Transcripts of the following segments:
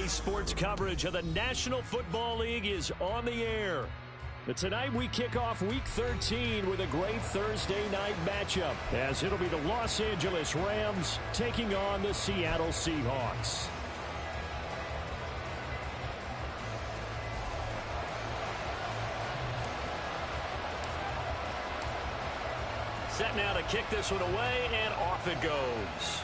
Today's sports coverage of the National Football League is on the air. But tonight we kick off Week 13 with a great Thursday night matchup, as it'll be the Los Angeles Rams taking on the Seattle Seahawks. Set now to kick this one away, and off it goes.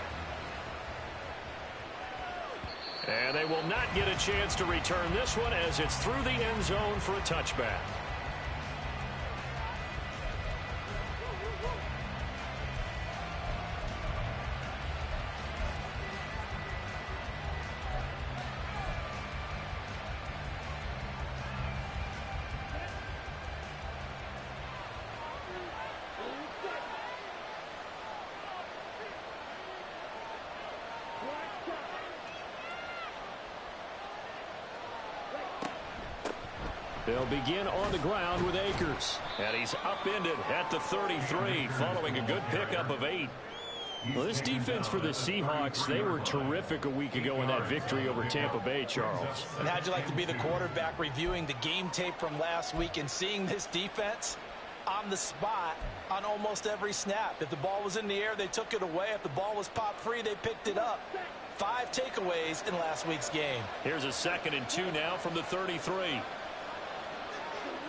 And they will not get a chance to return this one as it's through the end zone for a touchback. They'll begin on the ground with Akers. And he's upended at the 33 following a good pickup of 8. Well, this defense for the Seahawks, they were terrific a week ago in that victory over Tampa Bay, Charles. And how'd you like to be the quarterback reviewing the game tape from last week and seeing this defense on the spot on almost every snap? If the ball was in the air, they took it away. If the ball was popped free, they picked it up. 5 takeaways in last week's game. Here's a 2nd and 2 now from the 33.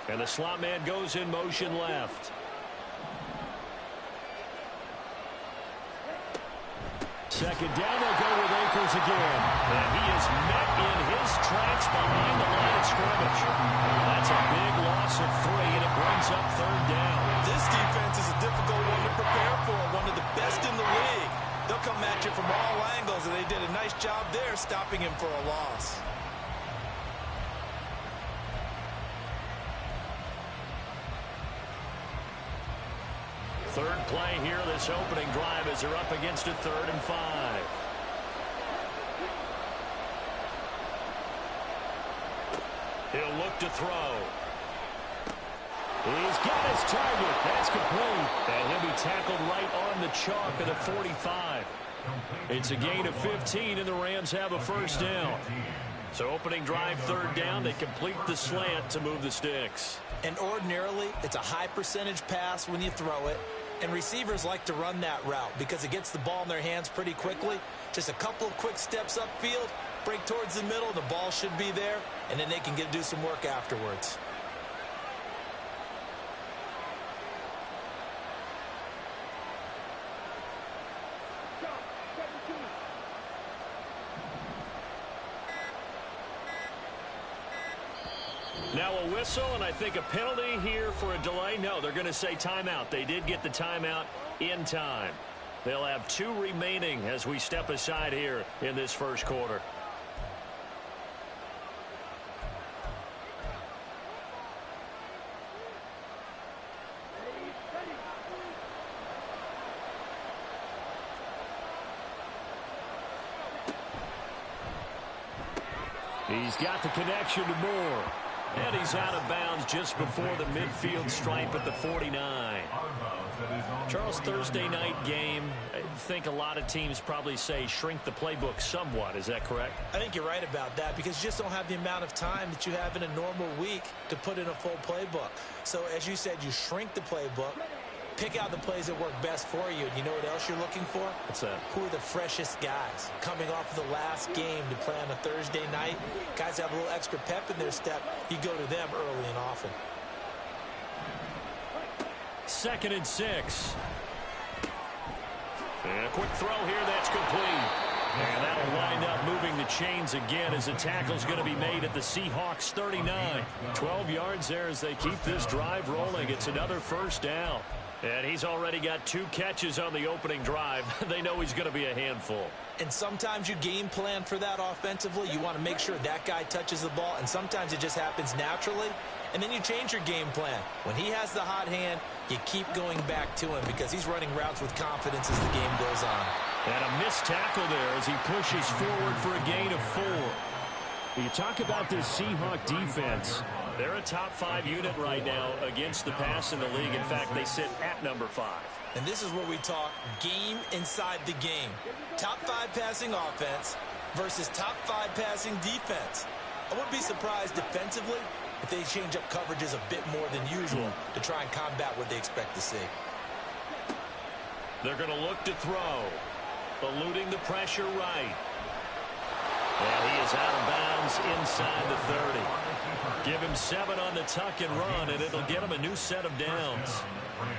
And the slot man goes in motion left. Second down, they'll go with Akers again. And he is met in his tracks behind the line of scrimmage. That's a big loss of 3, and it brings up 3rd down. This defense is a difficult one to prepare for, one of the best in the league. They'll come at you from all angles, and they did a nice job there stopping him for a loss. Third play here, this opening drive, as they're up against a 3rd and 5. He'll look to throw. He's got his target. That's complete. And he'll be tackled right on the chalk at the 45. It's a gain of 15, and the Rams have a 1st down. So opening drive, 3rd down. They complete the slant to move the sticks. And ordinarily, it's a high percentage pass when you throw it. And receivers like to run that route because it gets the ball in their hands pretty quickly. Just a couple of quick steps upfield, break towards the middle, the ball should be there, and then they can do some work afterwards. Now a whistle, and I think a penalty here for a delay. No, they're going to say timeout. They did get the timeout in time. They'll have 2 remaining as we step aside here in this first quarter. He's got the connection to Moore. And he's out of bounds just before the midfield stripe at the 49. Charles, Thursday night game, I think a lot of teams probably say shrink the playbook somewhat. Is that correct? I think you're right about that because you just don't have the amount of time that you have in a normal week to put in a full playbook. So as you said, you shrink the playbook, pick out the plays that work best for you. And you know what else you're looking for? What's that? Who are the freshest guys coming off the last game to play on a Thursday night? Guys have a little extra pep in their step. You go to them early and often. 2nd and 6. And a quick throw here, that's complete. And that'll wind up moving the chains again as the tackle's going to be made at the Seahawks 39. 12 yards there as they keep this drive rolling. It's another 1st down. And he's already got 2 catches on the opening drive. They know he's going to be a handful. And sometimes you game plan for that offensively. You want to make sure that guy touches the ball, and sometimes it just happens naturally. And then you change your game plan. When he has the hot hand, you keep going back to him because he's running routes with confidence as the game goes on. And a missed tackle there as he pushes forward for a gain of 4. You talk about this Seahawk defense. They're a top 5 unit right now against the pass in the league. In fact, they sit at number 5. And this is where we talk game inside the game. Top 5 passing offense. versus top 5 passing defense. I wouldn't be surprised defensively if they change up coverages a bit more than usual to try and combat what they expect to see. They're going to look to throw. Eluding the pressure right. And he is out of bounds inside the 30. Give him 7 on the tuck and run, and it'll get him a new set of downs.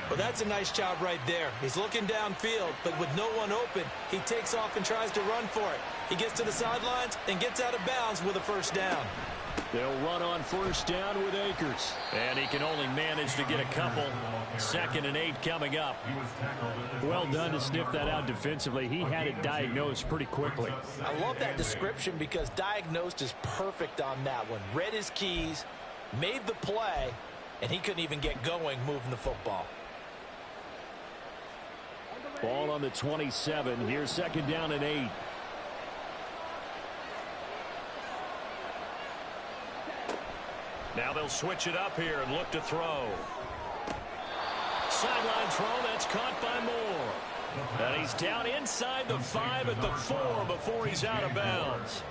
Well, that's a nice job right there. He's looking downfield, but with no one open, he takes off and tries to run for it. He gets to the sidelines and gets out of bounds with a first down. They'll run on first down with Akers. And he can only manage to get a couple. 2nd and 8 coming up. Well done to sniff that out defensively. He had it diagnosed pretty quickly. I love that description because diagnosed is perfect on that one. Read his keys, made the play, and he couldn't even get going moving the football. Ball on the 27. Here's 2nd down and 8. Now they'll switch it up here and look to throw. Sideline throw, that's caught by Moore. And he's down inside the 5 at the 4 before he's out of bounds.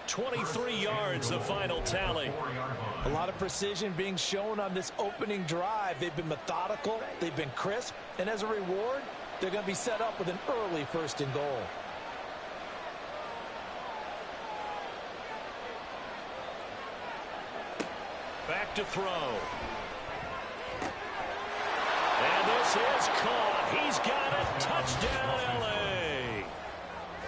23 yards, the final tally. A lot of precision being shown on this opening drive. They've been methodical, they've been crisp, and as a reward, they're going to be set up with an early 1st and goal. Back to throw. And this is caught. He's got it. Touchdown, L.A.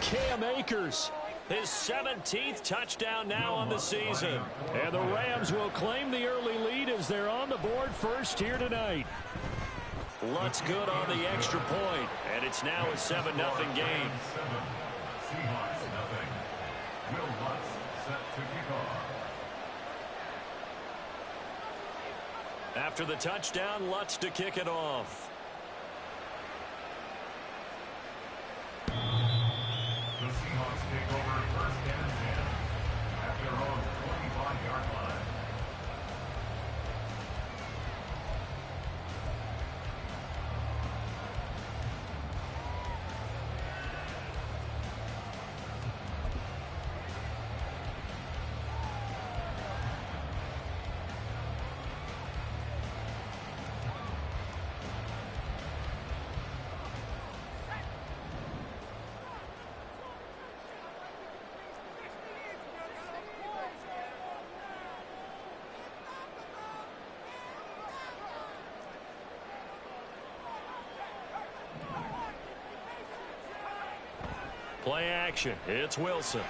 Cam Akers. His 17th touchdown now on the season. And the Rams will claim the early lead as they're on the board first here tonight. Lutz good on the extra point. And it's now a 7-0 game. Seahawks nothing. Will Lutz set to kick off. After the touchdown, Lutz to kick it off. The Seahawks take over 1st and 10 at their own 25-yard line. Play action. It's Wilson.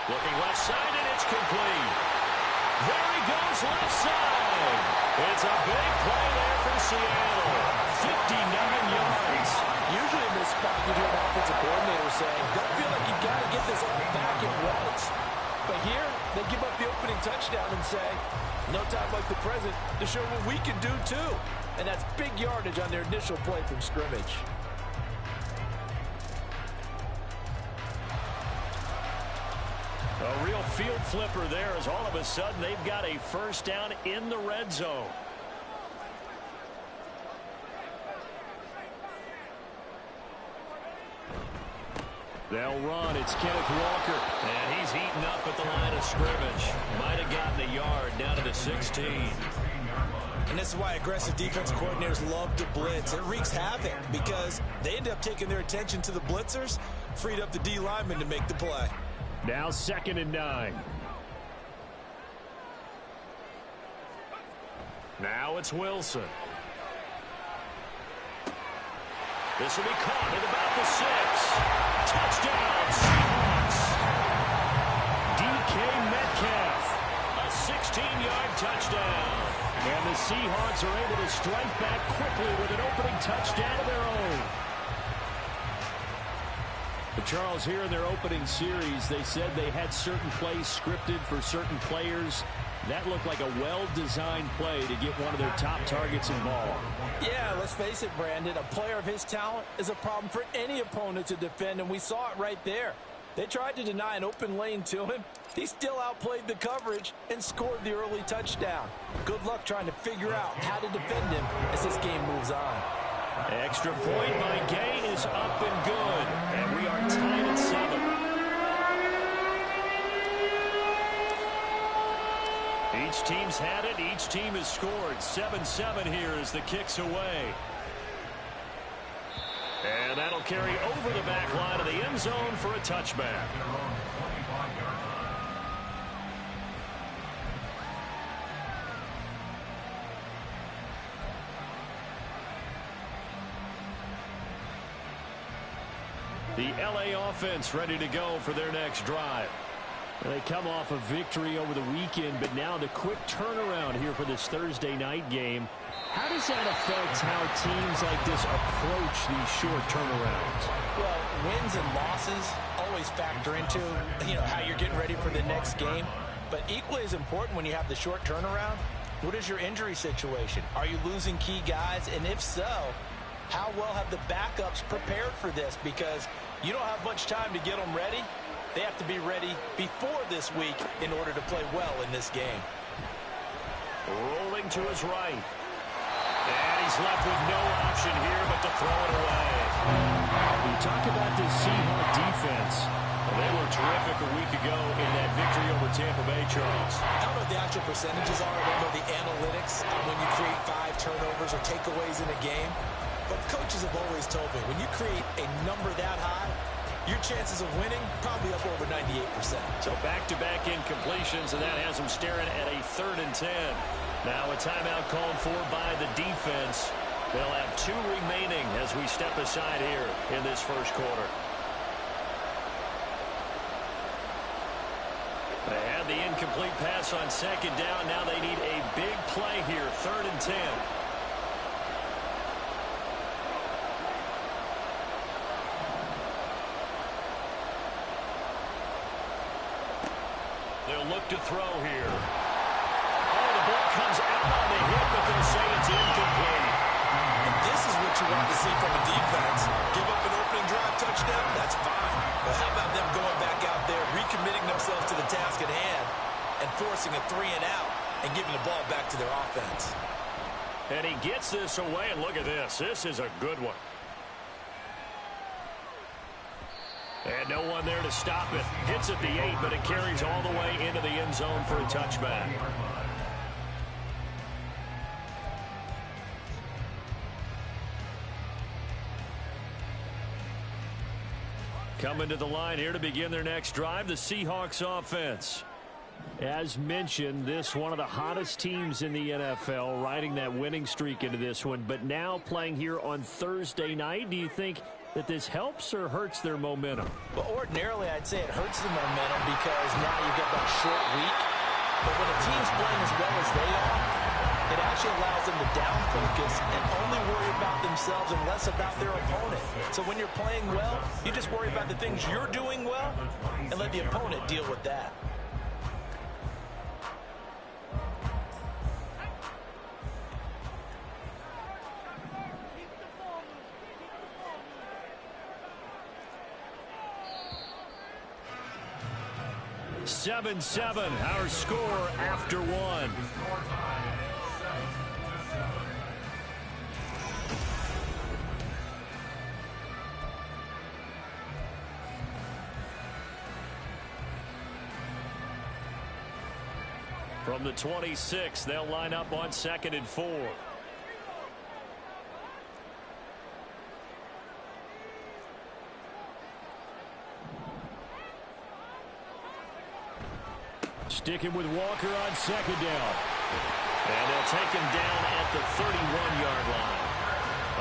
Looking left side, and it's complete. There he goes left side. It's a big play there for Seattle. 59 yards. Usually in this spot, you hear an offensive coordinator saying, don't feel like you got to get this all back at once. But here, they give up the opening touchdown and say, no time like the present to show what we can do too. And that's big yardage on their initial play from scrimmage. A real field flipper there as all of a sudden they've got a first down in the red zone. They'll run. It's Kenneth Walker. And he's heating up at the line of scrimmage. Might have gotten a yard down to the 16. And this is why aggressive defense coordinators love to blitz. It wreaks havoc because they end up taking their attention to the blitzers, freed up the D lineman to make the play. Now 2nd and 9. Now it's Wilson. This will be caught at about the 6. Touchdown, Seahawks. DK Metcalf. A 16-yard touchdown. And the Seahawks are able to strike back quickly with an opening touchdown of their own. But Charles, here in their opening series, they said they had certain plays scripted for certain players. That looked like a well-designed play to get one of their top targets involved. Yeah, let's face it, Brandon. A player of his talent is a problem for any opponent to defend, and we saw it right there. They tried to deny an open lane to him. He still outplayed the coverage and scored the early touchdown. Good luck trying to figure out how to defend him as this game moves on. Extra point by Gay is up and good. And we are tied at 7. Each team's had it. Each team has scored. 7-7 here as the kick's away. And that'll carry over the back line of the end zone for a touchback. The LA offense ready to go for their next drive. They come off a victory over the weekend, but now the quick turnaround here for this Thursday night game. How does that affect how teams like this approach these short turnarounds? Well, wins and losses always factor into, how you're getting ready for the next game. But equally as important when you have the short turnaround, what is your injury situation? Are you losing key guys? And if so, how well have the backups prepared for this? Because you don't have much time to get them ready. They have to be ready before this week in order to play well in this game. Rolling to his right. And he's left with no option here but to throw it away. We talk about this Seahawks defense. Well, they were terrific a week ago in that victory over Tampa Bay, Charles. I don't know what the actual percentages are. I don't know the analytics on when you create 5 turnovers or takeaways in a game. But coaches have always told me, when you create a number that high, your chances of winning probably up over 98%. So back-to-back incompletions, and that has them staring at a 3rd and 10. Now a timeout called for by the defense. They'll have 2 remaining as we step aside here in this first quarter. They had the incomplete pass on 2nd down. Now they need a big play here, 3rd and 10. They'll look to throw here. Oh, the ball comes out on the hit, but they'll say it's incomplete. And this is what you want to see from a defense. Give up an opening drive touchdown, that's fine. But how about them going back out there, recommitting themselves to the task at hand, and forcing a 3 and out, and giving the ball back to their offense. And he gets this away, and look at this. This is a good one. And no one there to stop it. Hits at the 8, but it carries all the way into the end zone for a touchback. Coming to the line here to begin their next drive, the Seahawks offense. As mentioned, this one of the hottest teams in the NFL, riding that winning streak into this one, but now playing here on Thursday night. Do you think that this helps or hurts their momentum? Well, ordinarily, I'd say it hurts the momentum because now you get that short week. But when a team's playing as well as they are, it actually allows them to down focus and only worry about themselves and less about their opponent. So when you're playing well, you just worry about the things you're doing well and let the opponent deal with that. Seven, our score after 1. From the 26, they'll line up on 2nd and 4. Sticking with Walker on 2nd down. And they'll take him down at the 31-yard line.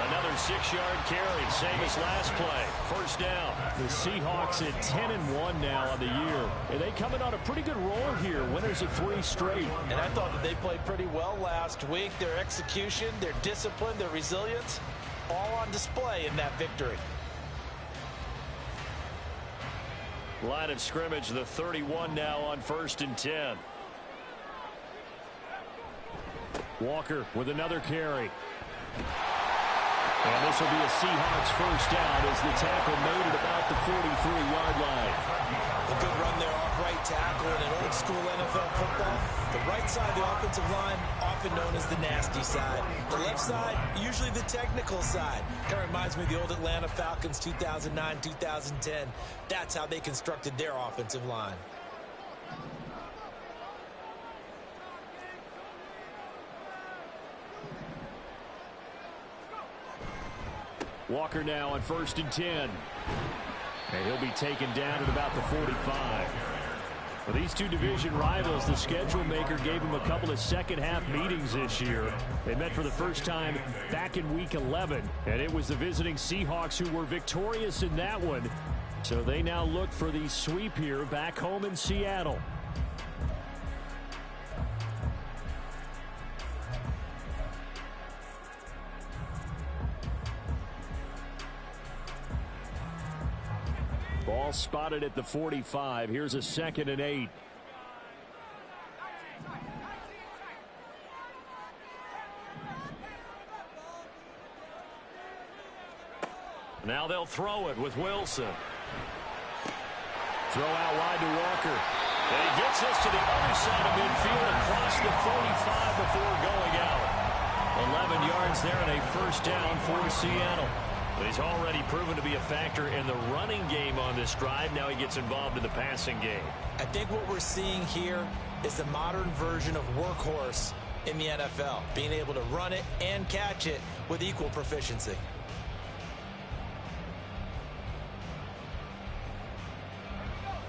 Another 6-yard carry, same as last play. 1st down. The Seahawks at 10-1 now on the year. And they coming on a pretty good roll here. Winners of 3 straight. And I thought that they played pretty well last week. Their execution, their discipline, their resilience, all on display in that victory. Line of scrimmage, the 31 now on 1st and 10. Walker with another carry. And this will be a Seahawks 1st down as the tackle made at about the 43-yard line. A good run there off right tackle in an old school NFL football, the right side of the offensive line, often known as the nasty side. The left side, usually the technical side. Kind of reminds me of the old Atlanta Falcons 2009, 2010. That's how they constructed their offensive line. Walker now on 1st and 10. And he'll be taken down at about the 45. For these two division rivals, the schedule maker gave them a couple of second-half meetings this year. They met for the first time back in Week 11, and it was the visiting Seahawks who were victorious in that one. So they now look for the sweep here back home in Seattle. Ball spotted at the 45. Here's a 2nd and 8. Now they'll throw it with Wilson. Throw out wide to Walker. And he gets this to the other side of midfield across the 45 before going out. 11 yards there and a first down for Seattle. But he's already proven to be a factor in the running game on this drive. Now he gets involved in the passing game. I think what we're seeing here is the modern version of workhorse in the NFL, being able to run it and catch it with equal proficiency.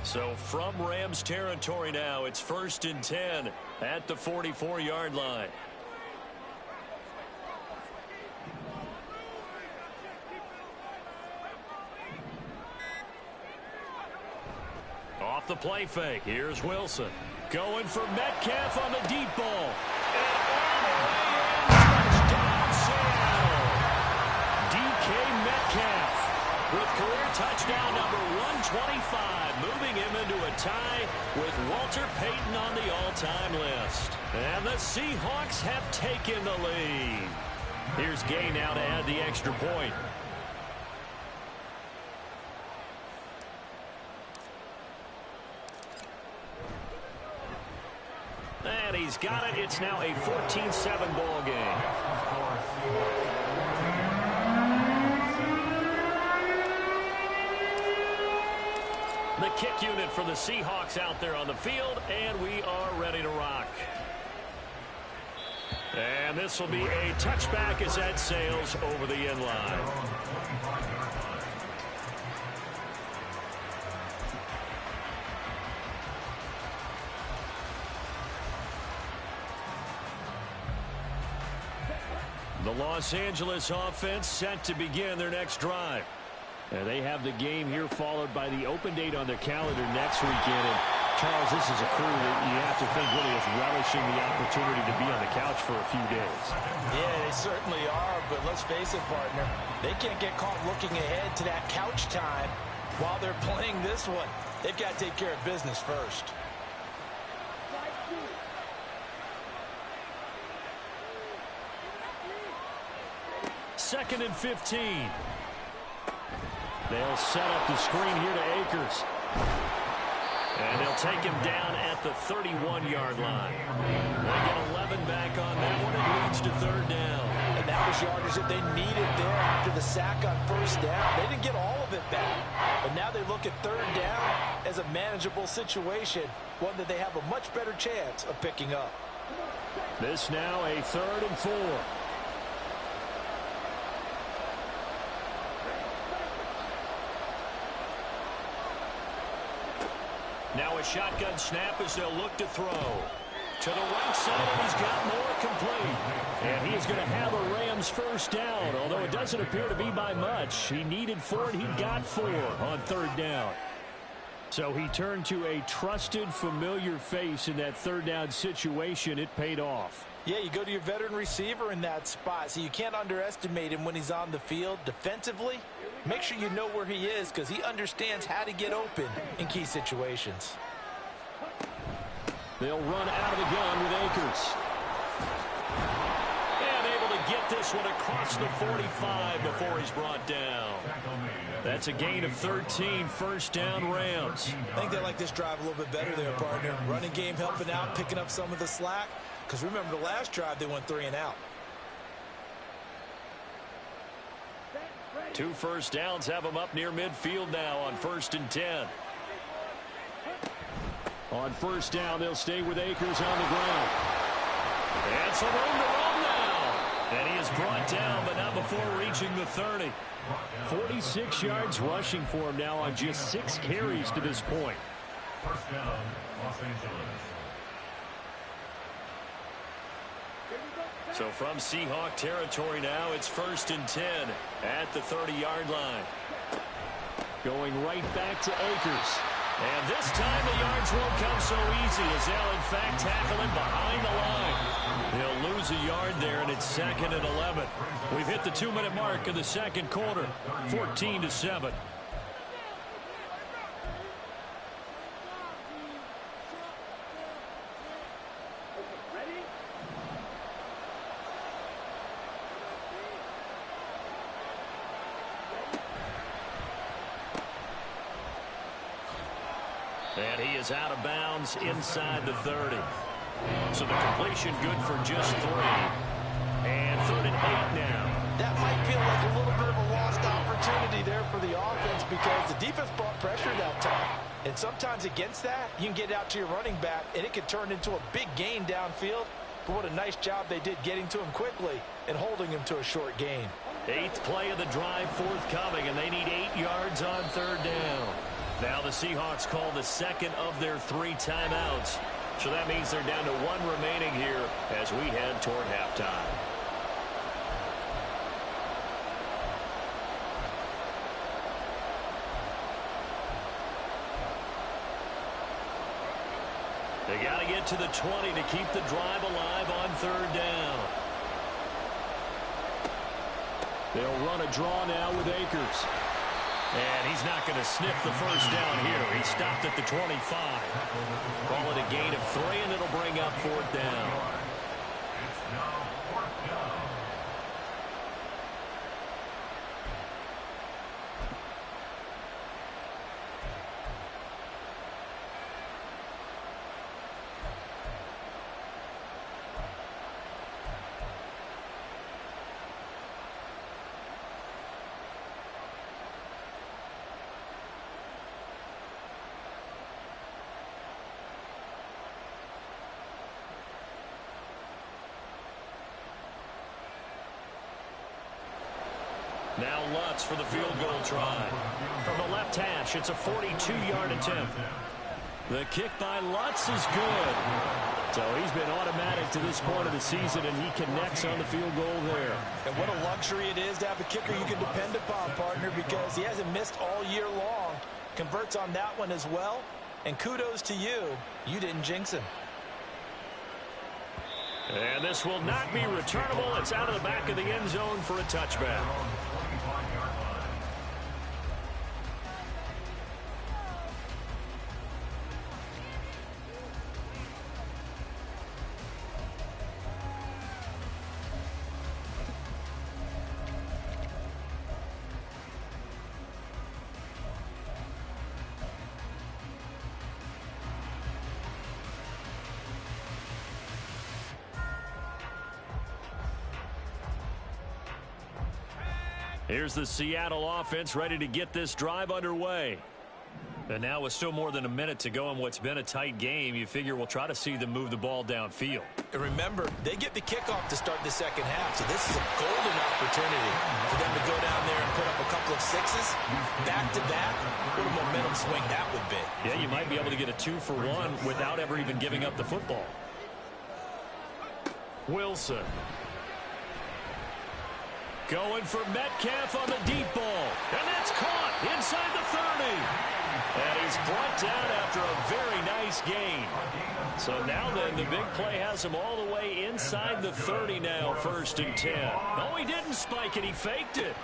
So from Rams territory now, it's 1st and 10 at the 44-yard line. Off the play fake, here's Wilson. Going for Metcalf on the deep ball. And all the way in, touchdown Seattle. DK Metcalf with career touchdown number 125, moving him into a tie with Walter Payton on the all-time list. And the Seahawks have taken the lead. Here's Gay now to add the extra point. And he's got it. It's now a 14-7 ball game. The kick unit for the Seahawks out there on the field, and we are ready to rock. And this will be a touchback as that sails over the end line. The Los Angeles offense set to begin their next drive. And they have the game here followed by the open date on their calendar next weekend. And Charles, this is a crew that you have to think really is relishing the opportunity to be on the couch for a few days. Yeah, they certainly are, but let's face it, partner. They can't get caught looking ahead to that couch time while they're playing this one. They've got to take care of business first. Second and 15. They'll set up the screen here to Akers. And they'll take him down at the 31-yard line. They get 11 back on that one. It leads to 3rd down. And that was yardage that they needed there after the sack on 1st down. They didn't get all of it back. But now they look at 3rd down as a manageable situation, one that they have a much better chance of picking up. This now a 3rd and 4. Now a shotgun snap as they'll look to throw. To the right side, and he's got more complete. And he is going to have a Rams first down, although it doesn't appear to be by much. He needed 4, and he got 4 on 3rd down. So he turned to a trusted, familiar face in that 3rd down situation. It paid off. Yeah, you go to your veteran receiver in that spot, so you can't underestimate him when he's on the field. Defensively, make sure you know where he is because he understands how to get open in key situations. They'll run out of the gun with Akers. And able to get get this one across the 45 before he's brought down. That's a gain of 13, first down Rams. I think they like this drive a little bit better there, partner. Running game helping out, picking up some of the slack. Because remember the last drive, they went 3 and out. 2 first downs have them up near midfield now on 1st and 10. On first down, they'll stay with Akers on the ground. And some room to run now. And he is brought down, but not before reaching the 30. 46 yards rushing for him now on just 6 carries to this point. First down, Los Angeles. So from Seahawk territory now, it's 1st and 10 at the 30-yard line. Going right back to Akers. And this time the yards won't come so easy as they'll in fact tackle him behind the line. He'll lose a yard there, and it's 2nd and 11. We've hit the 2-minute mark of the second quarter, 14-7. And he is out of bounds inside the 30. So the completion good for just 3. And 3rd and 8 now. That might feel like a little bit of a lost opportunity there for the offense because the defense brought pressure that time. And sometimes against that, you can get out to your running back, and it can turn into a big gain downfield. But what a nice job they did getting to him quickly and holding him to a short gain. 8th play of the drive forthcoming, and they need 8 yards on 3rd down. Now the Seahawks call the 2nd of their 3 timeouts. So that means they're down to 1 remaining here as we head toward halftime. They got to get to the 20 to keep the drive alive on 3rd down. They'll run a draw now with Akers. And he's not going to sniff the first down here. He stopped at the 25. Call it a gain of 3, and it'll bring up 4th down. It's now 4th down. Now Lutz for the field goal try. From the left hash, it's a 42-yard attempt. The kick by Lutz is good. So he's been automatic to this point of the season, and he connects on the field goal there. And what a luxury it is to have a kicker you can depend upon, partner, because he hasn't missed all year long. Converts on that one as well. And kudos to you. You didn't jinx him. And this will not be returnable. It's out of the back of the end zone for a touchback. Here's the Seattle offense ready to get this drive underway. And now with still more than a minute to go in what's been a tight game, you figure we'll try to see them move the ball downfield. And remember, they get the kickoff to start the second half, so this is a golden opportunity for them to go down there and put up a couple of 6s back-to-back. What a momentum swing that would be. Yeah, you might be able to get a 2-for-1 without ever even giving up the football. Wilson. Going for Metcalf on the deep ball. And that's caught inside the 30. And he's brought down after a very nice gain. So now then, the big play has him all the way inside the 30 now, 1st and 10. No, he didn't spike it. He faked it.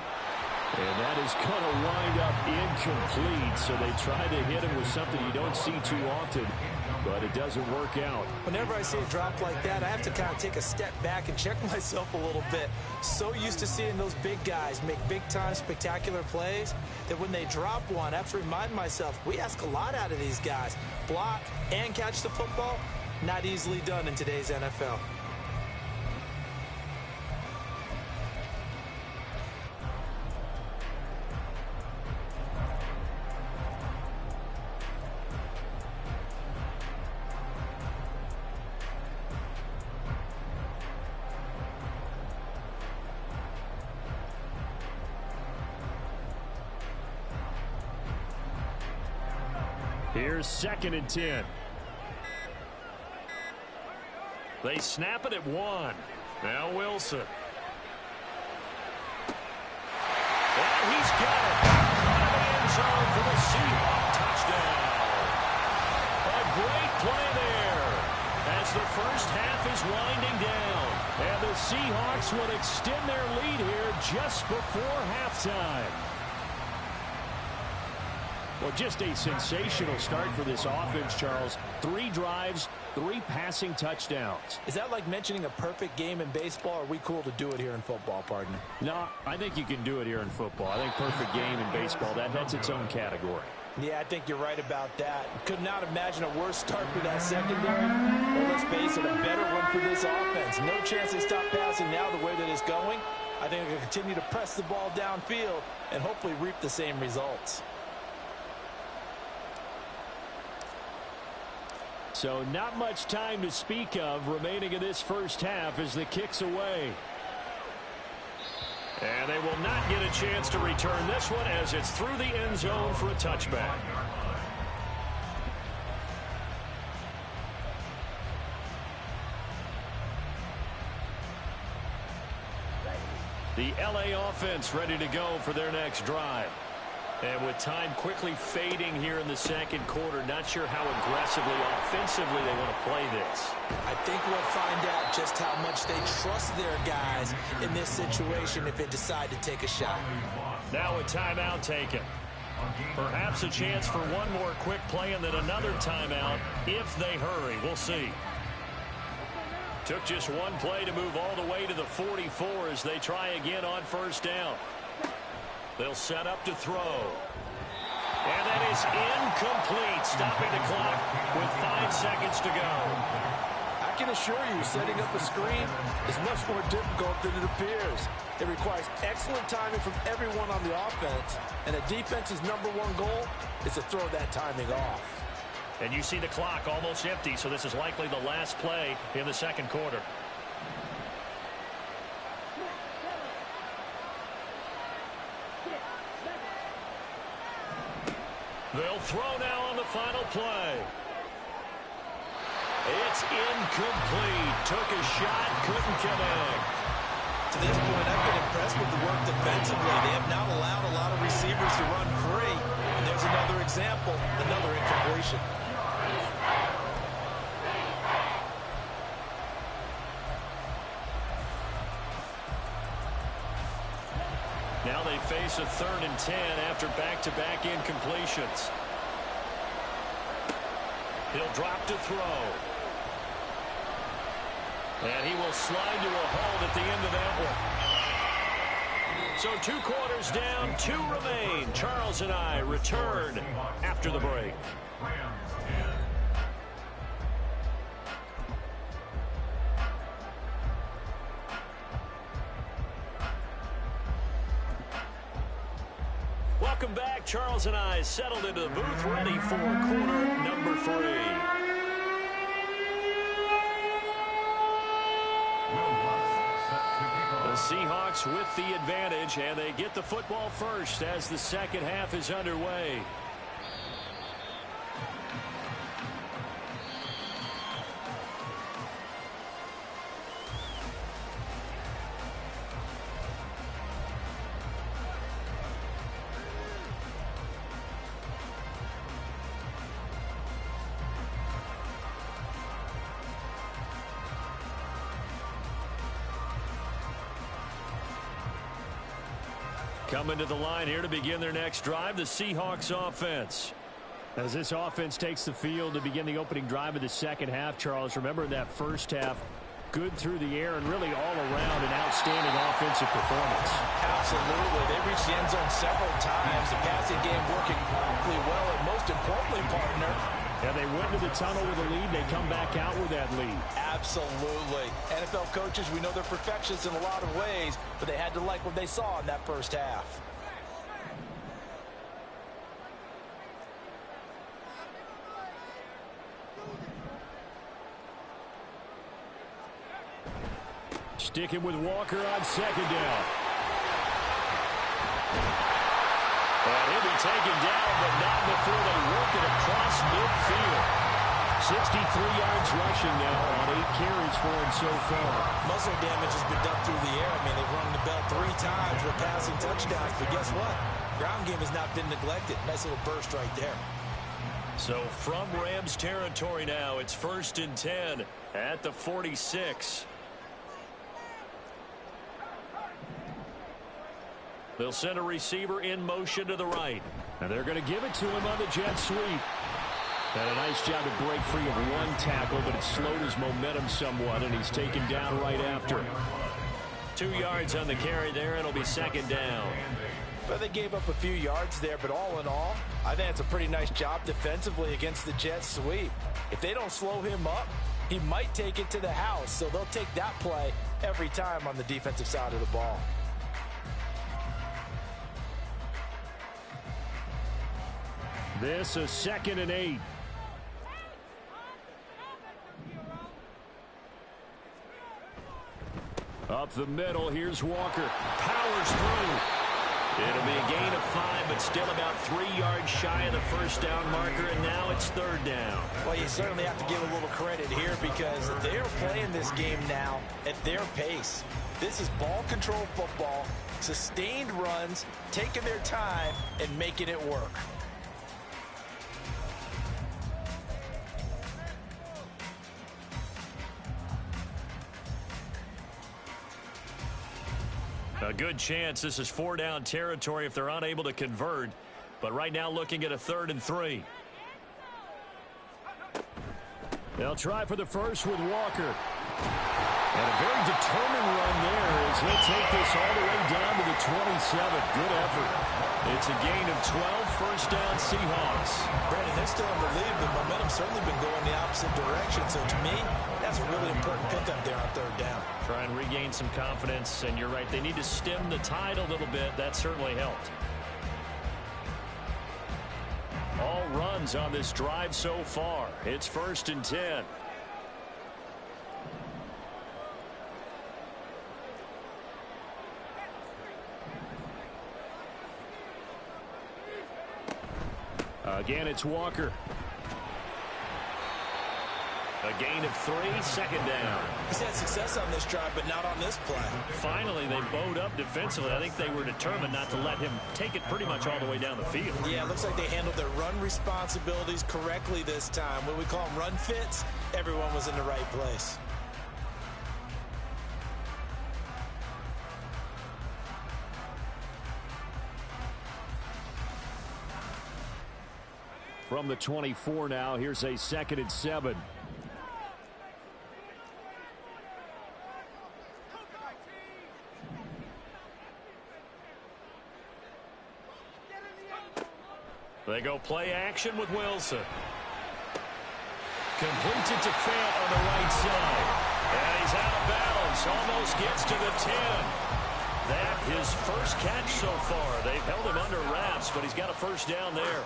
And that is going to wind up incomplete. So they try to hit him with something you don't see too often, but it doesn't work out. Whenever I see a drop like that, I have to kind of take a step back and check myself a little bit. So used to seeing those big guys make big-time spectacular plays that when they drop one, I have to remind myself, we ask a lot out of these guys. Block and catch the football, not easily done in today's NFL. Here's 2nd and 10. They snap it at 1. Now Wilson. And he's got it. Out of the end zone for the Seahawks touchdown. A great play there as the first half is winding down. And the Seahawks would extend their lead here just before halftime. Well, just a sensational start for this offense, Charles. 3 drives, 3 passing touchdowns. Is that like mentioning a perfect game in baseball, or are we cool to do it here in football, partner? No, I think you can do it here in football. I think perfect game in baseball, that's its own category. Yeah, I think you're right about that. Could not imagine a worse start for that secondary. Well, let's face it, a better one for this offense. No chance they stop passing now the way that it's going. I think they'll continue to press the ball downfield and hopefully reap the same results. So not much time to speak of remaining in this first half as the kick's away. And they will not get a chance to return this one as it's through the end zone for a touchback. The LA offense ready to go for their next drive. And with time quickly fading here in the second quarter, not sure how aggressively, offensively they want to play this. I think we'll find out just how much they trust their guys in this situation if they decide to take a shot. Now a timeout taken. Perhaps a chance for one more quick play and then another timeout if they hurry. We'll see. Took just one play to move all the way to the 44 as they try again on first down. They'll set up to throw. And that is incomplete, stopping the clock with 5 seconds to go. I can assure you, setting up a screen is much more difficult than it appears. It requires excellent timing from everyone on the offense, and the defense's #1 goal is to throw that timing off. And you see the clock almost empty, so this is likely the last play in the second quarter. They'll throw now on the final play. It's incomplete. Took a shot, couldn't connect. To this point, I've been impressed with the work defensively. They have not allowed a lot of receivers to run free. And there's another example, another incompletion. Now they face a 3rd and 10 after back-to-back incompletions. He'll drop to throw. And he will slide to a hold at the end of that one. So 2 quarters down, 2 remain. Charles and I return after the break. Welcome back. Charles and I settled into the booth, ready for quarter number 3. The Seahawks with the advantage, and they get the football first as the second half is underway. Coming to the line here to begin their next drive, the Seahawks offense. As this offense takes the field to begin the opening drive of the second half, Charles, remember that first half, good through the air and really all around an outstanding offensive performance. Absolutely. They reached the end zone several times. The passing game working wonderfully well, and most importantly, partner, yeah, they went to the tunnel with a lead. They come back out with that lead. Absolutely. NFL coaches, we know they're perfectionists in a lot of ways, but they had to like what they saw in that first half. Sticking with Walker on second down. And he'll be taken down, but not before they work it across midfield. 63 yards rushing now on 8 carries for him so far. Muscle damage has been done through the air. I mean, they've rung the bell 3 times with passing touchdowns, but guess what? Ground game has not been neglected. Nice little burst right there. So from Rams territory now, it's 1st and 10 at the 46. They'll send a receiver in motion to the right. And they're going to give it to him on the jet sweep. Had a nice job to break free of one tackle, but it slowed his momentum somewhat, and he's taken down right after. 2 yards on the carry there, and it'll be second down. Well, they gave up a few yards there, but all in all, I think it's a pretty nice job defensively against the jet sweep. If they don't slow him up, he might take it to the house, so they'll take that play every time on the defensive side of the ball. This is 2nd and 8. Up the middle, here's Walker. Powers through. It'll be a gain of 5, but still about 3 yards shy of the first down marker, and now it's 3rd down. Well, you certainly have to give a little credit here because they're playing this game now at their pace. This is ball control football, sustained runs, taking their time, and making it work. A good chance this is 4-down territory if they're unable to convert. But right now looking at a 3rd and 3. They'll try for the first with Walker. And a very determined run there as he'll take this all the way down to the 27. Good effort. It's a gain of 12, first down Seahawks. Brandon, they're still in the lead, but momentum's certainly been going the opposite direction. So to me, that's a really important pickup there on 3rd down. Try and regain some confidence, and you're right, they need to stem the tide a little bit. That certainly helped. All runs on this drive so far. It's 1st and 10. Again, it's Walker. A gain of 3, 2nd down. He's had success on this drive, but not on this play. Finally, they bowed up defensively. I think they were determined not to let him take it pretty much all the way down the field. Yeah, it looks like they handled their run responsibilities correctly this time. What we call them run fits, everyone was in the right place. From the 24 now, here's a 2nd and 7. They go play action with Wilson. Completes it to Fant on the right side. And he's out of bounds. Almost gets to the 10. That his first catch so far. They've held him under wraps, but he's got a first down there.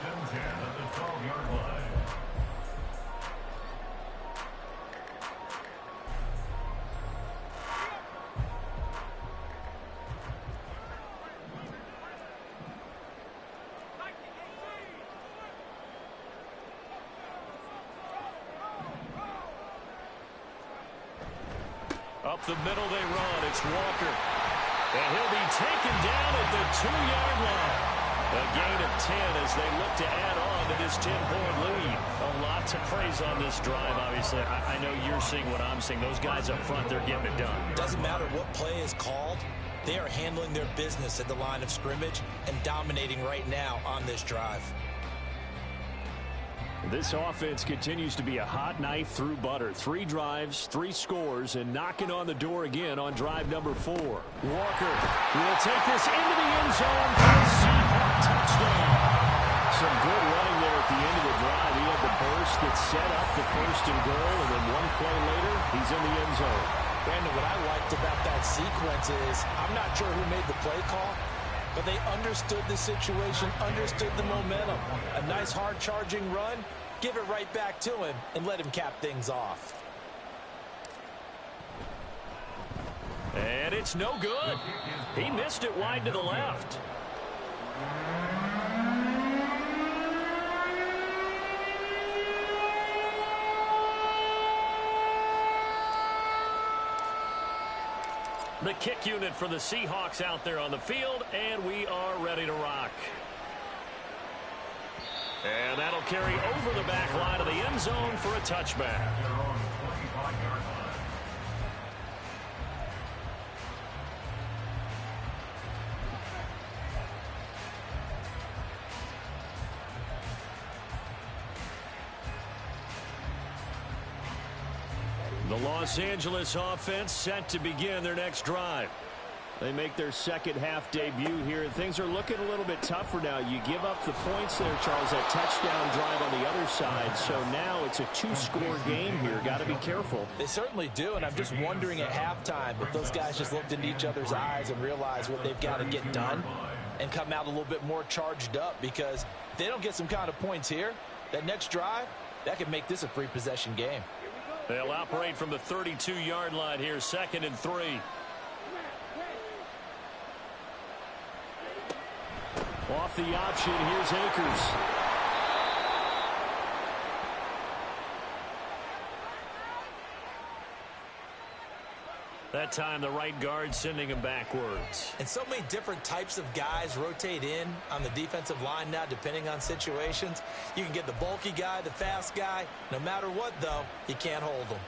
Up the middle they run. It's Walker. And he'll be taken down at the 2-yard line. A gain of 10 as they look to add on to this 10-point lead. A lot to praise on this drive, obviously. I know you're seeing what I'm seeing. Those guys up front, they're getting it done. Doesn't matter what play is called. They are handling their business at the line of scrimmage and dominating right now on this drive. This offense continues to be a hot knife through butter. 3 drives, 3 scores, and knocking on the door again on drive number 4. Walker will take this into the end zone for a Seahawk touchdown. Some good running there at the end of the drive. He had the burst that set up the first and goal, and then one play later, he's in the end zone. Brandon, what I liked about that sequence is I'm not sure who made the play call, but they understood the situation, understood the momentum. A nice hard charging run, give it right back to him and let him cap things off. And it's no good. He missed it wide to the left. The kick unit for the Seahawks out there on the field, and we are ready to rock. And that'll carry over the back line of the end zone for a touchback. The Los Angeles offense set to begin their next drive. They make their second half debut here. Things are looking a little bit tougher now. You give up the points there, Charles, that touchdown drive on the other side. So now it's a 2-score game here. Got to be careful. They certainly do, and I'm just wondering at halftime if those guys just looked into each other's eyes and realized what they've got to get done and come out a little bit more charged up, because if they don't get some kind of points here, that next drive, that could make this a 3-possession game. They'll operate from the 32-yard line here, 2nd and 3. Off the option, here's Akers. That time the right guard sending him backwards. And so many different types of guys rotate in on the defensive line now, depending on situations. You can get the bulky guy, the fast guy. No matter what, though, you can't hold them.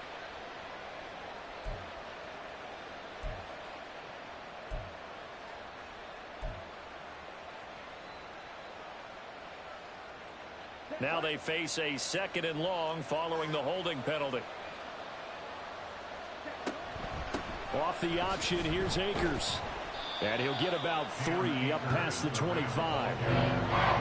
Now they face a 2nd and long following the holding penalty. Off the option, here's Akers. And he'll get about 3 up past the 25.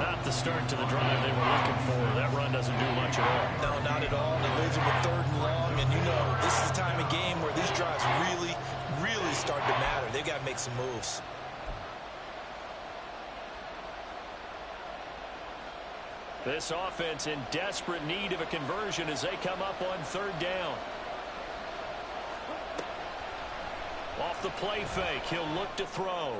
Not the start to the drive they were looking for. That run doesn't do much at all. No, not at all. They leaves them with 3rd and long. And you know, this is the time of game where these drives really start to matter. They've got to make some moves. This offense in desperate need of a conversion as they come up on 3rd down. Off the play fake, he'll look to throw.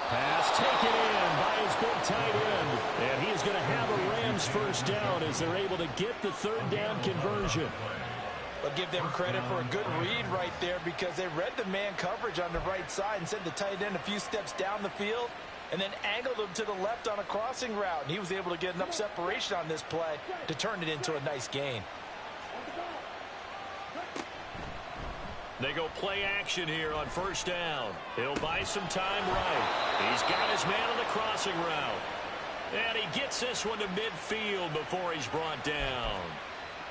Pass taken in by his big tight end. And he is going to have a Rams first down as they're able to get the 3rd down conversion. I'll give them credit for a good read right there, because they read the man coverage on the right side and sent the tight end a few steps down the field and then angled him to the left on a crossing route. And he was able to get enough separation on this play to turn it into a nice gain. They go play action here on 1st down. He'll buy some time right. He's got his man on the crossing route. And he gets this one to midfield before he's brought down.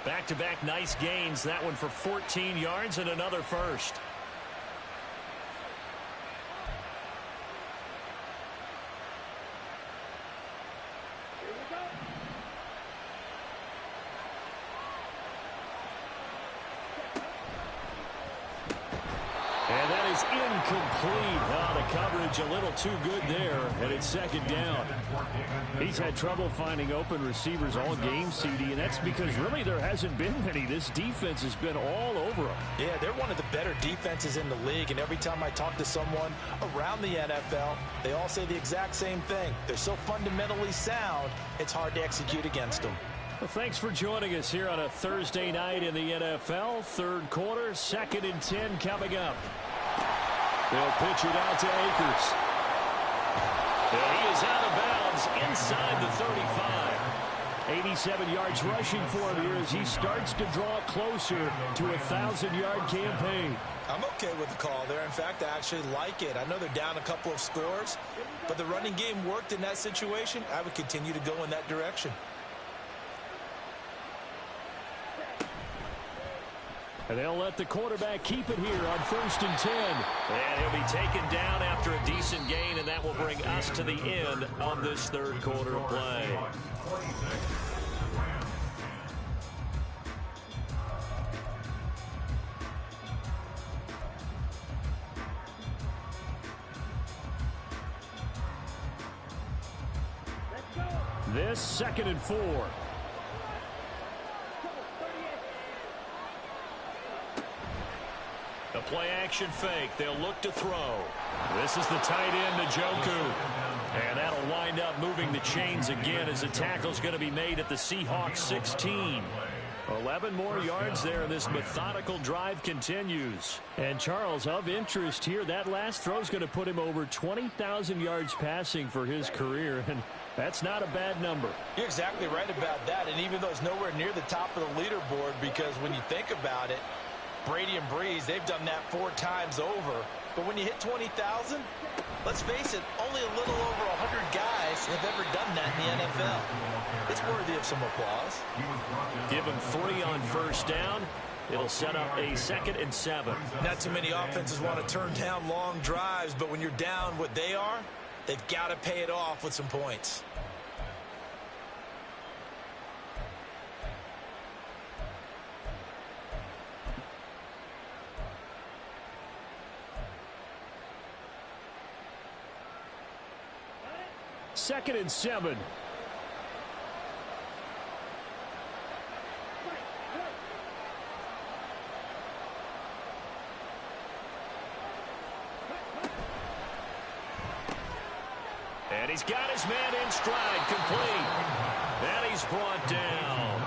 Back-to-back nice gains. That one for 14 yards and another first. And that is incomplete. The coverage a little too good there, and it's 2nd down. He's had trouble finding open receivers all game, CD, and that's because really there hasn't been many. This defense has been all over them. Yeah, they're one of the better defenses in the league, and every time I talk to someone around the NFL, they all say the exact same thing. They're so fundamentally sound, it's hard to execute against them. Well, thanks for joining us here on a Thursday night in the NFL. 3rd quarter, 2nd and 10 coming up. They'll pitch it out to Akers. And he is out of bounds inside the 35. 87 yards rushing for him here as he starts to draw closer to a 1,000-yard campaign. I'm okay with the call there. In fact, I actually like it. I know they're down a couple of scores, but the running game worked in that situation. I would continue to go in that direction. And they'll let the quarterback keep it here on 1st and 10. And he'll be taken down after a decent gain, and that will bring us to the end of this third quarter of play. This 2nd and 4. The play-action fake. They'll look to throw. This is the tight end, Njoku. And that'll wind up moving the chains again as the tackle's going to be made at the Seahawks 16. 11 more yards there, and this methodical drive continues. And Charles, of interest here, that last throw is going to put him over 20,000 yards passing for his career, and that's not a bad number. You're exactly right about that, and even though it's nowhere near the top of the leaderboard, because when you think about it, Brady and Breeze, they've done that 4 times over. But when you hit 20,000, let's face it, only a little over 100 guys have ever done that in the NFL. It's worthy of some applause. Give him 3 on 1st down. It'll set up a 2nd and 7. Not too many offenses want to turn down long drives, but when you're down what they are, they've got to pay it off with some points. Second and 7. And he's got his man in stride, complete. And he's brought down.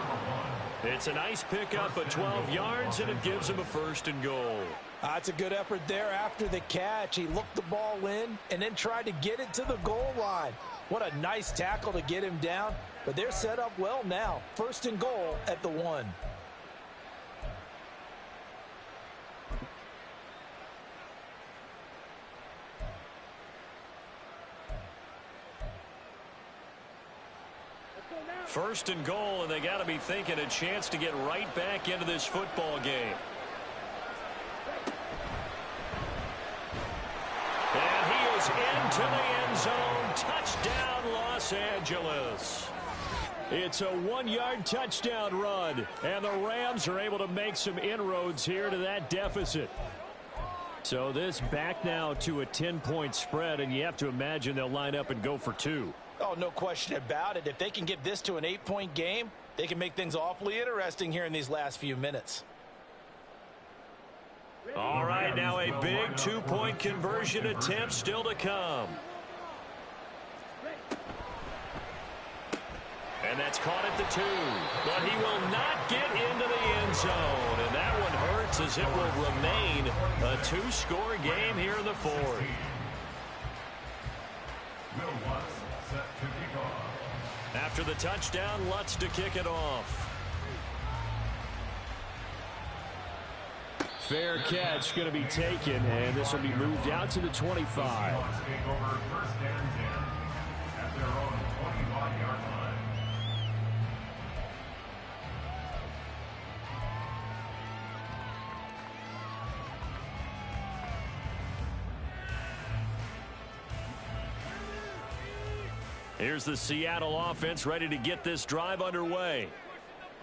It's a nice pickup of 12 yards, and it gives him a 1st and goal. That's a good effort there after the catch. He looked the ball in and then tried to get it to the goal line. What a nice tackle to get him down, but they're set up well now. 1st and goal at the 1. First and goal, and they got to be thinking a chance to get right back into this football game. And he is into the end zone. Touchdown, Los Angeles. It's a 1-yard touchdown run, and the Rams are able to make some inroads here to that deficit. So this back now to a 10-point spread, and you have to imagine they'll line up and go for 2. Oh, no question about it. If they can get this to an 8-point game, they can make things awfully interesting here in these last few minutes. All right, now a big 2-point conversion attempt still to come. And that's caught at the 2. But he will not get into the end zone. And that one hurts as it will remain a 2-score game here in the 4th. After the touchdown, Lutz to kick it off. Fair catch going to be taken, and this will be moved out to the 25. Here's the Seattle offense ready to get this drive underway.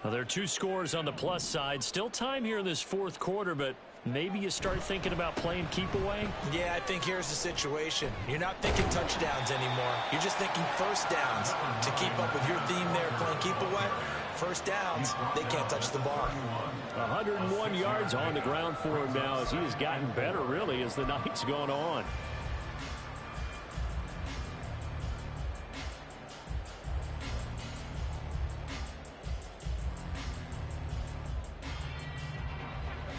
Now, there are 2 scores on the plus side. Still time here in this 4th quarter, but maybe you start thinking about playing keep away? Yeah, I think here's the situation. You're not thinking touchdowns anymore. You're just thinking 1st downs. To keep up with your theme there, playing keep away, 1st downs, they can't touch the ball. 101 yards on the ground for him now as he has gotten better, really, as the night's gone on.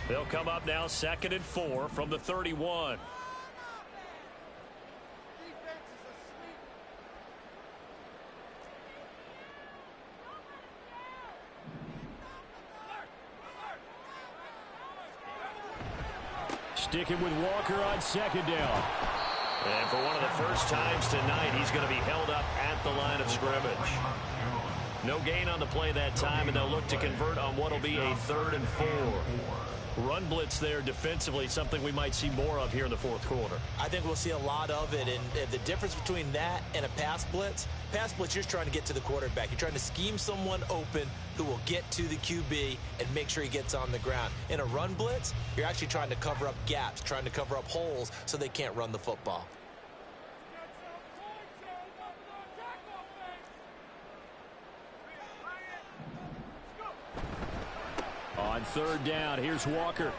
They'll come up now 2nd and 4 from the 31. Sticking with Walker on second down. And for one of the first times tonight, he's going to be held up at the line of scrimmage. No gain on the play that time, and they'll look to convert on what will be a 3rd and 4. Run blitz there defensively, something we might see more of here in the fourth quarter. I think we'll see a lot of it, and the difference between that and a pass blitz, you're just trying to get to the quarterback. You're trying to scheme someone open who will get to the QB and make sure he gets on the ground. In a run blitz, you're actually trying to cover up gaps, trying to cover up holes so they can't run the football. On 3rd down, here's Walker.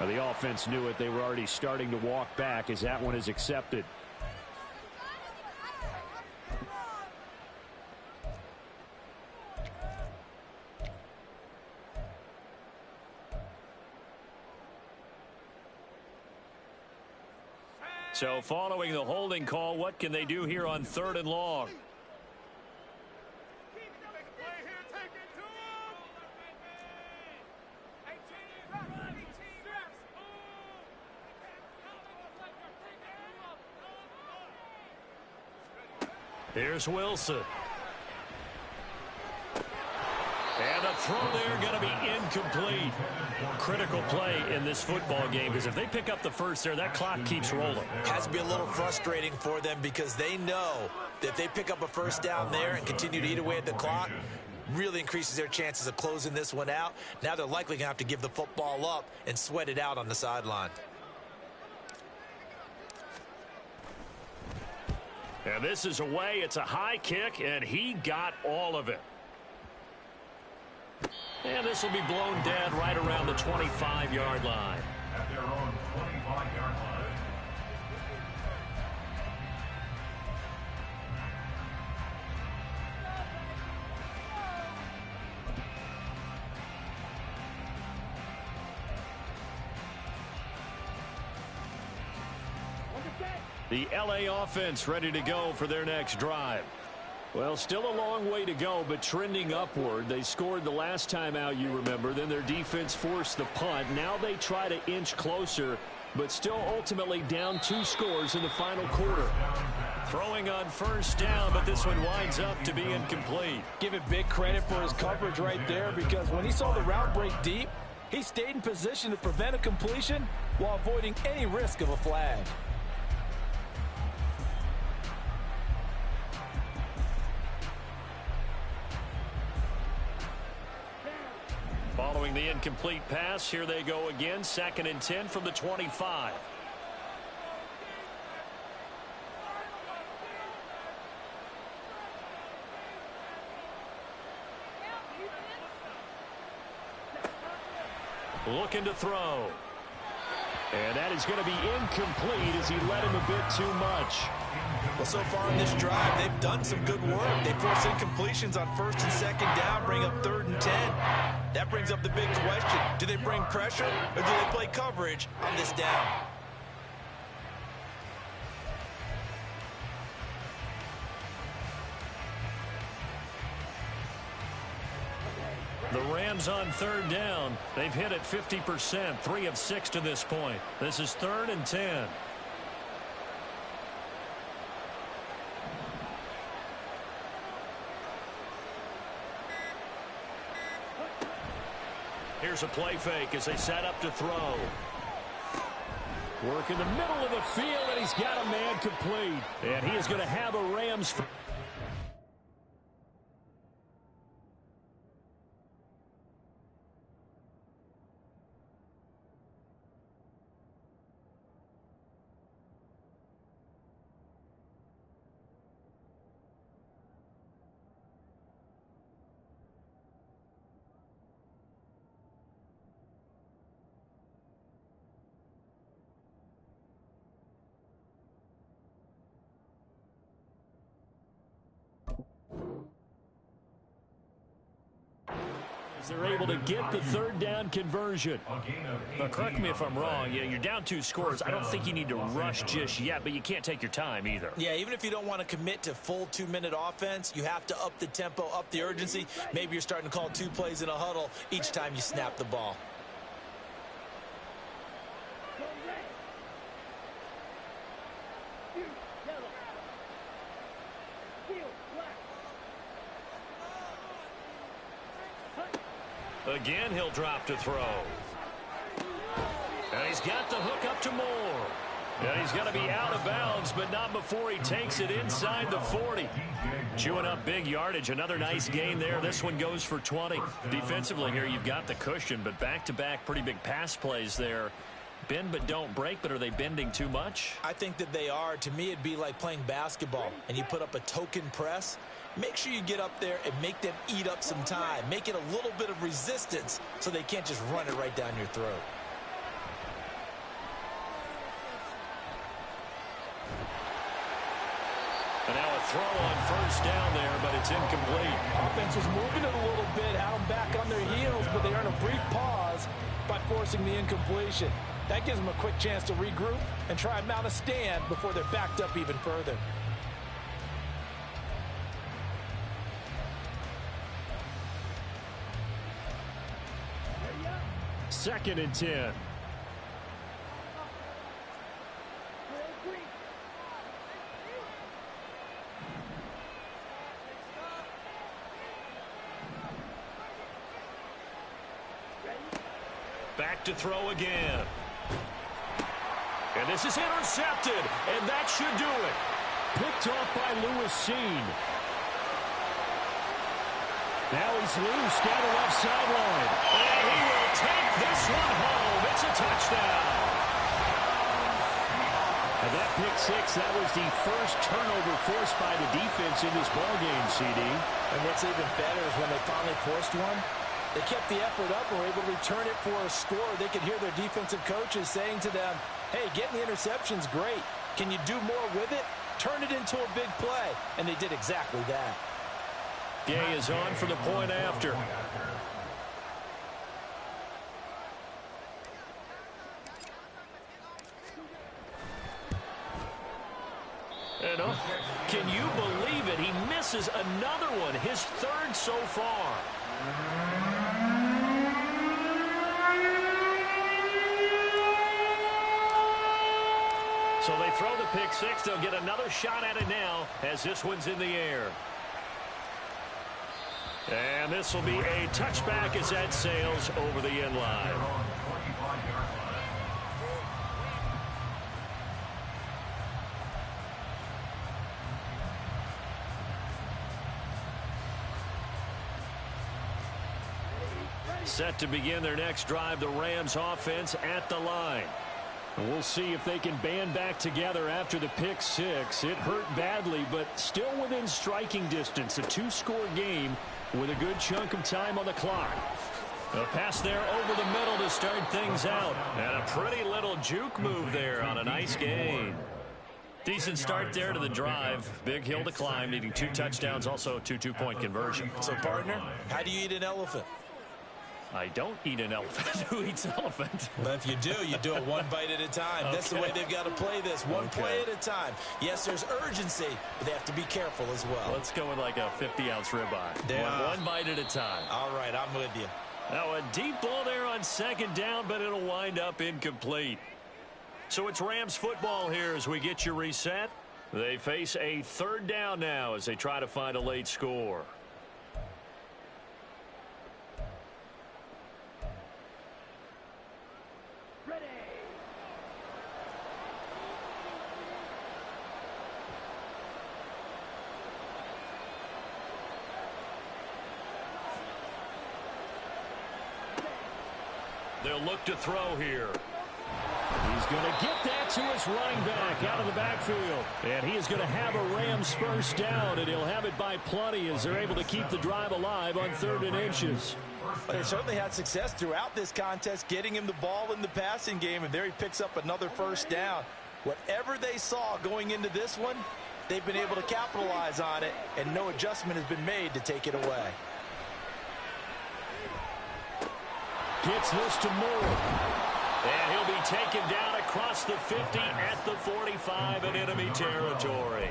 Well, the offense knew it. They were already starting to walk back as that one is accepted. So following the holding call, what can they do here on 3rd and long? Here's Wilson. And the throw there going to be incomplete. Critical play in this football game, because if they pick up the first there, that clock keeps rolling. Has to be a little frustrating for them because they know that if they pick up a first down there and continue to eat away at the clock, really increases their chances of closing this one out. Now they're likely going to have to give the football up and sweat it out on the sideline. And this is away. It's a high kick, and he got all of it. And this will be blown dead right around the 25-yard line. At their own 25-yard line. The LA offense ready to go for their next drive. Well, still a long way to go, but trending upward. They scored the last time out, you remember. Then their defense forced the punt. Now they try to inch closer, but still ultimately down 2 scores in the final quarter. Throwing on first down, but this one winds up to be incomplete. Give it big credit for his coverage right there, because when he saw the route break deep, he stayed in position to prevent a completion while avoiding any risk of a flag. Following the incomplete pass, here they go again. 2nd and 10 from the 25. Looking to throw. And that is going to be incomplete as he led him a bit too much. Well, so far in this drive, they've done some good work. They force incompletions on 1st and 2nd down, bring up 3rd and 10. That brings up the big question. Do they bring pressure or do they play coverage on this down? The Rams on 3rd down. They've hit it 50%, 3 of 6 to this point. This is 3rd and 10. Here's a play fake as they set up to throw. Work in the middle of the field, and he's got a man complete. And he is going to have a Rams. as they're able to get the third down conversion. But correct me if I'm wrong. Yeah, you're down 2 scores. I don't think you need to rush just yet, but you can't take your time either. Yeah, even if you don't want to commit to full 2-minute offense, you have to up the tempo, up the urgency. Maybe you're starting to call 2 plays in a huddle each time you snap the ball. Again, he'll drop to throw. And he's got the hook up to Moore. And he's going to be out of bounds, but not before he takes it inside the 40. Chewing up big yardage. Another nice gain there. This one goes for 20. Defensively here, you've got the cushion, but back-to-back pretty big pass plays there. Bend but don't break, but are they bending too much? I think that they are. To me, it'd be like playing basketball, and you put up a token press. Make sure you get up there and make them eat up some time. Make it a little bit of resistance so they can't just run it right down your throat. And now a throw on first down there, but it's incomplete. Offense was moving it a little bit, had them back on their heels, but they earn a brief pause by forcing the incompletion. That gives them a quick chance to regroup and try and mount a stand before they're backed up even further. Second and 10. Back to throw again. And this is intercepted, and that should do it. Picked off by Lewis Seen. Now he's loose down the left sideline. And he will take this one home. It's a touchdown. And that pick six, that was the first turnover forced by the defense in this ballgame, CD. And what's even better is when they finally forced one, they kept the effort up and were able to return it for a score. They could hear their defensive coaches saying to them, hey, getting the interception's great. Can you do more with it? Turn it into a big play. And they did exactly that. Gay is on for the point after. And can you believe it? He misses another one, his third so far. So they throw the pick six. They'll get another shot at it now as this one's in the air. And this will be a touchback as that sails over the end line. Set to begin their next drive, the Rams offense at the line. And we'll see if they can band back together after the pick six. It hurt badly, but still within striking distance. A 2-score game with a good chunk of time on the clock. A pass there over the middle to start things out. And a pretty little juke move there on a nice gain. Decent start there to the drive. Big hill to climb, needing 2 touchdowns, also 2 two-point conversion. So, partner, how do you eat an elephant? I don't eat an elephant. Who eats an elephant? But if you do it one bite at a time. Okay. That's the way they've got to play this. One play at a time. Yes, there's urgency, but they have to be careful as well. Let's go with like a 50-ounce ribeye. One bite at a time. All right, I'm with you. Now a deep ball there on second down, but it'll wind up incomplete. So it's Rams football here as we get you reset. They face a third down now as they try to find a late score. They'll look to throw here. He's going to get that to his running back out of the backfield. And he is going to have a Rams first down, and he'll have it by plenty as they're able to keep the drive alive on 3rd and inches. They certainly had success throughout this contest, getting him the ball in the passing game, and there he picks up another first down. Whatever they saw going into this one, they've been able to capitalize on it, and no adjustment has been made to take it away. gets this to Moore. And he'll be taken down across the 50 at the 45 in enemy territory.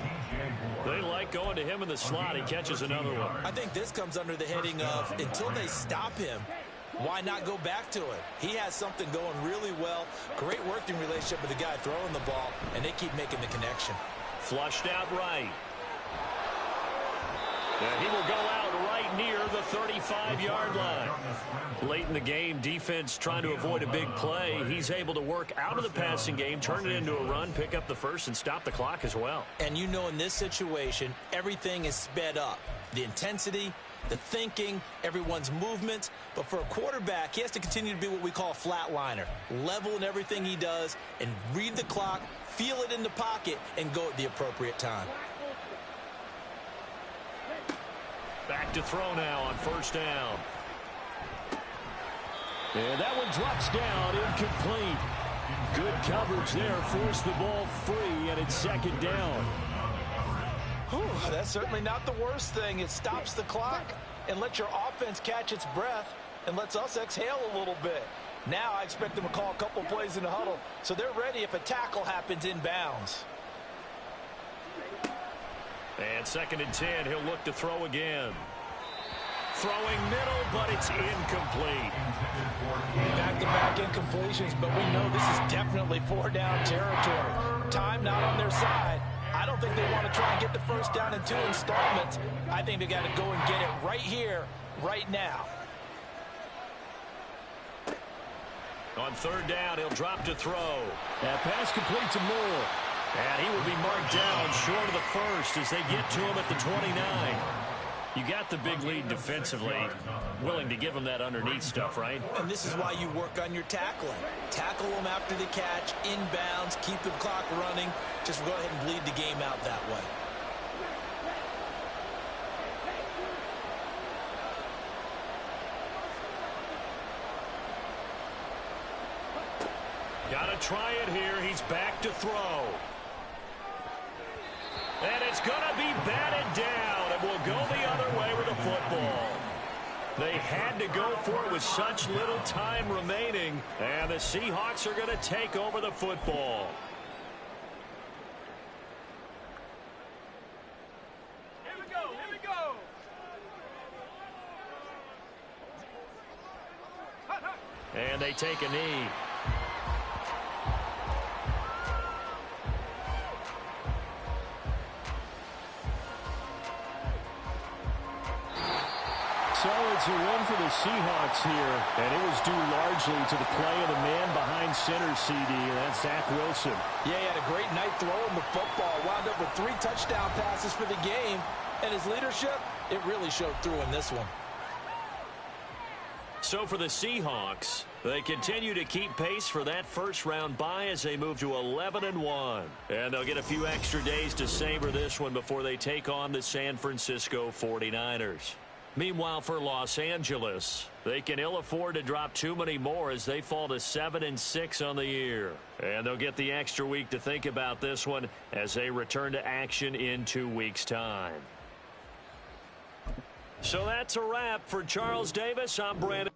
They like going to him in the slot. He catches another one. I think this comes under the heading of until they stop him, why not go back to it? He has something going really well. Great working relationship with the guy throwing the ball, and they keep making the connection. Flushed out right. And he will go out right near the 35-yard line. Late in the game, defense trying to avoid a big play. He's able to work out of the passing game, turn it into a run, pick up the first, and stop the clock as well. And you know in this situation, everything is sped up. The intensity, the thinking, everyone's movements. But for a quarterback, he has to continue to be what we call a flatliner. Level in everything he does and read the clock, feel it in the pocket, and go at the appropriate time. Back to throw now on first down. And that one drops down, incomplete. Good coverage there, forced the ball free, and it's second down. Whew, that's certainly not the worst thing. It stops the clock and lets your offense catch its breath and lets us exhale a little bit. Now I expect them to call a couple plays in the huddle, so they're ready if a tackle happens inbounds. And second and 10, he'll look to throw again. Throwing middle, but it's incomplete. Back-to-back incompletions, but we know this is definitely four-down territory. Time not on their side. I don't think they want to try and get the first down in 2 installments. I think they got to go and get it right here, right now. On third down, he'll drop to throw. That pass complete to Moore. And he will be marked down short of the first as they get to him at the 29. You got the big lead defensively. Willing to give him that underneath stuff, right? And this is why you work on your tackling. Tackle them after the catch, inbounds, keep the clock running. Just go ahead and bleed the game out that way. Got to try it here. He's back to throw. And it's going to be batted down, and will go the other way with the football. They had to go for it with such little time remaining, and the Seahawks are going to take over the football. Here we go, here we go. And they take a knee. So it's a win for the Seahawks here, and it was due largely to the play of the man behind center, CD, and that's Zach Wilson. Yeah, he had a great night throwing the football. Wound up with 3 touchdown passes for the game, and his leadership, it really showed through in this one. So for the Seahawks, they continue to keep pace for that first-round bye as they move to 11-1. And they'll get a few extra days to savor this one before they take on the San Francisco 49ers. Meanwhile, for Los Angeles, they can ill afford to drop too many more as they fall to 7-6 on the year. And they'll get the extra week to think about this one as they return to action in 2 weeks' time. So that's a wrap for Charles Davis. I'm Brandon.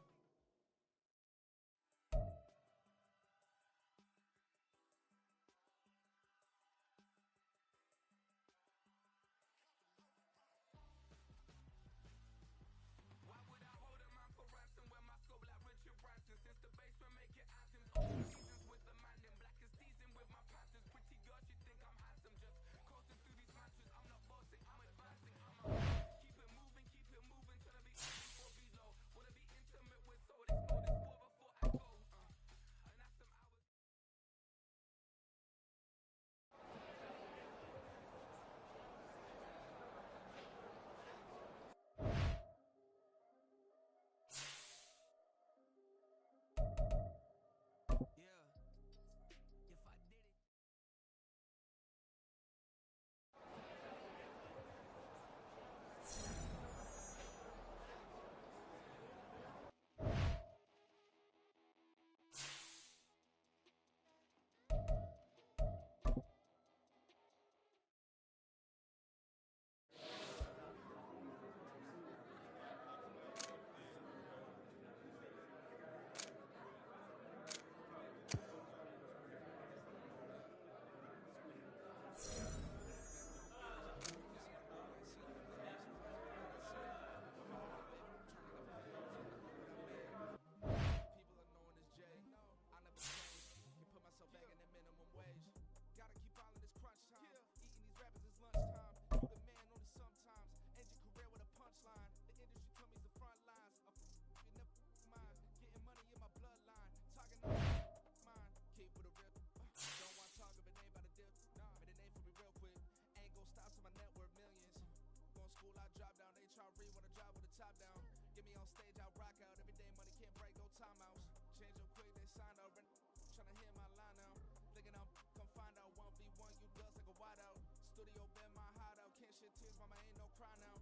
mama ain't no cry now.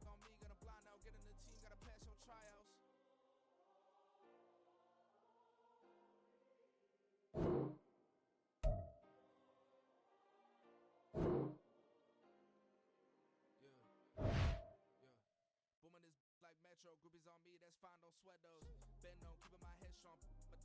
Gon' me, gonna blind now. Get in the team, gotta pass your tryouts. Yeah. Booming this like Metro, groupies on me, that's fine, don't sweat those. Bend on, keeping my head strong, but